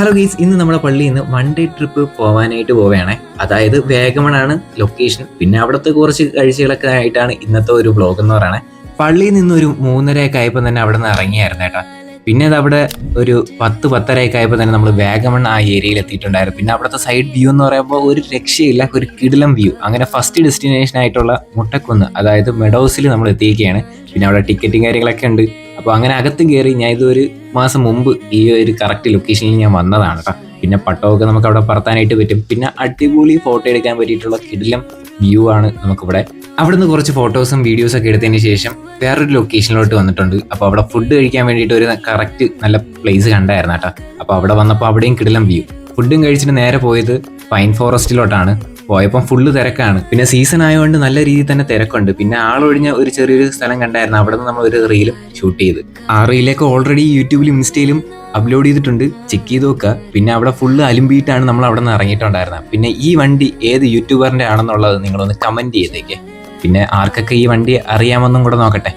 Hello ഗീസ്, ഇന്ന് നമ്മുടെ പള്ളിയിൽ നിന്ന് വൺ ഡേ ട്രിപ്പ് പോകാനായിട്ട് പോവുകയാണേ. അതായത് വേഗമണാണ് ലൊക്കേഷൻ. പിന്നെ അവിടുത്തെ കുറച്ച് കാഴ്ചകളൊക്കെ ആയിട്ടാണ് ഇന്നത്തെ ഒരു വ്ളോഗ് എന്ന് പറയണേ. പള്ളിയിൽ നിന്ന് ഒരു 3:30 ആയപ്പോൾ തന്നെ അവിടെ നിന്ന് ഇറങ്ങിയായിരുന്നു കേട്ടോ. പിന്നെ അത് അവിടെ ഒരു 10-10:30 ആയപ്പോൾ തന്നെ നമ്മൾ വാഗമൺ ആ ഏരിയയിൽ എത്തിയിട്ടുണ്ടായിരുന്നു. പിന്നെ അവിടുത്തെ സൈഡ് വ്യൂ എന്ന് പറയുമ്പോൾ ഒരു രക്ഷയില്ല, ഒരു കിടിലം വ്യൂ. അങ്ങനെ ഫസ്റ്റ് ഡെസ്റ്റിനേഷൻ ആയിട്ടുള്ള മുട്ടക്കുന്ന്, അതായത് മെഡോസിൽ നമ്മൾ എത്തിയിരിക്കുകയാണ്. പിന്നെ അവിടെ ടിക്കറ്റും കാര്യങ്ങളൊക്കെ ഉണ്ട്. അപ്പോൾ അങ്ങനെ അകത്ത് കയറി ഞാൻ ഇതൊരു മാസം മുമ്പ് ഈ ഒരു കറക്റ്റ് ലൊക്കേഷനിൽ ഞാൻ വന്നതാണ് കേട്ടോ. പിന്നെ പട്ടമൊക്കെ നമുക്ക് അവിടെ പറത്താനായിട്ട് പറ്റും. പിന്നെ അടിപൊളി ഫോട്ടോ എടുക്കാൻ പറ്റിയിട്ടുള്ള കിടിലം വ്യൂ ആണ് നമുക്കിവിടെ. അവിടുന്ന് കുറച്ച് ഫോട്ടോസും വീഡിയോസും ഒക്കെ എടുത്തതിന് ശേഷം വേറൊരു ലൊക്കേഷനിലോട്ട് വന്നിട്ടുണ്ട്. അപ്പോൾ അവിടെ ഫുഡ് കഴിക്കാൻ വേണ്ടിയിട്ട് ഒരു കറക്റ്റ് നല്ല പ്ലേസ് കണ്ടായിരുന്നു കേട്ടോ. അപ്പോൾ അവിടെ വന്നപ്പോൾ അവിടെയും കിടിലം വ്യൂ. ഫുഡും കഴിച്ചിട്ട് നേരെ പോയത് പൈൻ ഫോറസ്റ്റിലോട്ടാണ്. പോയപ്പം ഫുള്ള് തിരക്കാണ്. പിന്നെ സീസൺ ആയതുകൊണ്ട് നല്ല രീതിയിൽ തന്നെ തിരക്കുണ്ട്. പിന്നെ ആളൊഴിഞ്ഞ ഒരു ചെറിയൊരു സ്ഥലം കണ്ടായിരുന്നു. അവിടെ നിന്ന് നമ്മൾ ഒരു റീലും ഷൂട്ട് ചെയ്ത്. ആ റീലൊക്കെ ഓൾറെഡി യൂട്യൂബിലും ഇൻസ്റ്റയിലും അപ്ലോഡ് ചെയ്തിട്ടുണ്ട്, ചെക്ക് ചെയ്ത് നോക്കുക. പിന്നെ അവിടെ ഫുള്ള് അലുമ്പിയിട്ടാണ് നമ്മൾ അവിടെ നിന്ന് ഇറങ്ങിയിട്ടുണ്ടായിരുന്നത്. പിന്നെ ഈ വണ്ടി ഏത് യൂട്യൂബറിൻ്റെ ആണെന്നുള്ളത് നിങ്ങളൊന്ന് കമൻറ്റ് ചെയ്തേക്കേ. പിന്നെ ആർക്കൊക്കെ ഈ വണ്ടി അറിയാമെന്നും കൂടെ നോക്കട്ടെ.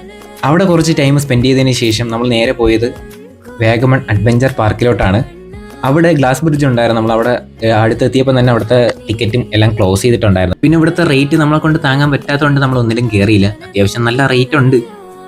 അവിടെ കുറച്ച് ടൈം സ്പെൻഡ് ചെയ്തതിന് ശേഷം നമ്മൾ നേരെ പോയത് വാഗമൺ അഡ്വഞ്ചർ പാർക്കിലോട്ടാണ്. അവിടെ ഗ്ലാസ് ബ്രിഡ്ജ് ഉണ്ടായിരുന്നു. നമ്മളവിടെ അടുത്തെത്തിയപ്പോൾ തന്നെ അവിടുത്തെ ടിക്കറ്റും എല്ലാം ക്ലോസ് ചെയ്തിട്ടുണ്ടായിരുന്നു. പിന്നെ ഇവിടുത്തെ റേറ്റ് നമ്മളെ കൊണ്ട് താങ്ങാൻ പറ്റാത്തതുകൊണ്ട് നമ്മൾ ഒന്നിലും കയറിയില്ല. അത്യാവശ്യം നല്ല റേറ്റ് ഉണ്ട്.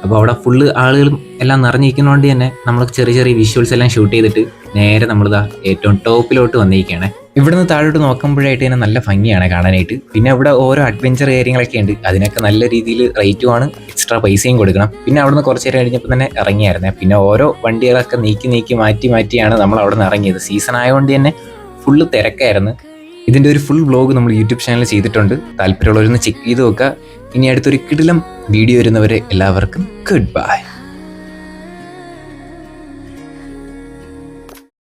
അപ്പോൾ അവിടെ ഫുള്ള് ആളുകളും എല്ലാം നിറഞ്ഞിരിക്കുന്നതുകൊണ്ട് തന്നെ നമ്മൾ ചെറിയ ചെറിയ വിഷ്വൽസ് എല്ലാം ഷൂട്ട് ചെയ്തിട്ട് നേരെ നമ്മളിതാ ഏറ്റവും ടോപ്പിലോട്ട് വന്നിരിക്കുകയാണ്. ഇവിടുന്ന് താഴോട്ട് നോക്കുമ്പോഴായിട്ട് തന്നെ നല്ല ഭംഗിയാണ് കാണാനായിട്ട്. പിന്നെ ഇവിടെ ഓരോ അഡ്വഞ്ചർ കാര്യങ്ങളൊക്കെ ഉണ്ട്. അതിനൊക്കെ നല്ല രീതിയിൽ റേറ്റുമാണ്, എക്സ്ട്രാ പൈസയും കൊടുക്കണം. പിന്നെ അവിടുന്ന് കുറച്ച് നേരം കഴിഞ്ഞപ്പോൾ തന്നെ ഇറങ്ങിയായിരുന്നേ. പിന്നെ ഓരോ വണ്ടികളൊക്കെ നീക്കി മാറ്റിയാണ് നമ്മൾ അവിടെ നിന്ന് ഇറങ്ങിയത്. സീസൺ ആയതുകൊണ്ട് തന്നെ ഫുള്ള് തിരക്കായിരുന്നു. ഇതിൻ്റെ ഒരു ഫുൾ വ്ലോഗ് നമ്മൾ യൂട്യൂബ് ചാനലിൽ ചെയ്തിട്ടുണ്ട്. താല്പര്യമുള്ളവരൊന്ന് ചെക്ക് ചെയ്ത് നോക്കുക. ഇനി അടുത്തൊരു കിടിലം വീഡിയോ വരുന്നവരെ എല്ലാവർക്കും ഗുഡ് ബൈ.